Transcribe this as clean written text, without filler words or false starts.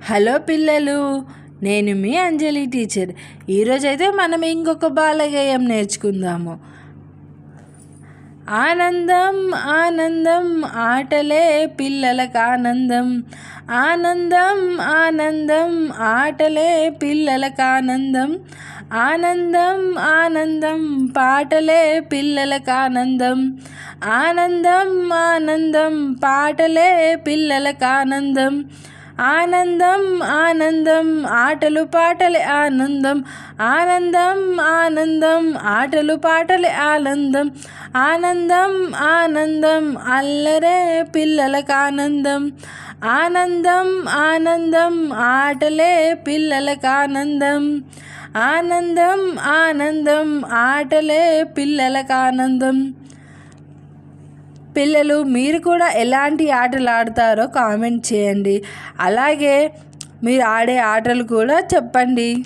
Hello పిల్లలు, నేను మీ అంజలి teacher. ఈరోజైతే మనం ఇంకొక బాలగేయం నేర్చుకుందాము. ఆనందం ఆనందం ఆటలే పిల్లలకు ఆనందం. ఆనందం ఆనందం ఆటలే పిల్లలకు ఆనందం. ఆనందం ఆనందం పాటలే పిల్లలకు ఆనందం. ఆనందం ఆనందం పాటలే పిల్లలకు ఆనందం. ఆనందం ఆనందం ఆటలు పాటలే ఆనందం. ఆనందం ఆనందం ఆటలు పాటలే ఆనందం. ఆనందం ఆనందం అల్లరే పిల్లలకు ఆనందం. ఆనందం ఆనందం ఆటలే పిల్లలకు ఆనందం. ఆనందం ఆనందం ఆటలే పిల్లలకు ఆనందం. పిల్లలు, మీరు కూడా ఎలాంటి ఆటలు ఆడతారో కామెంట్ చేయండి. అలాగే మీరు ఆడే ఆటలు కూడా చెప్పండి.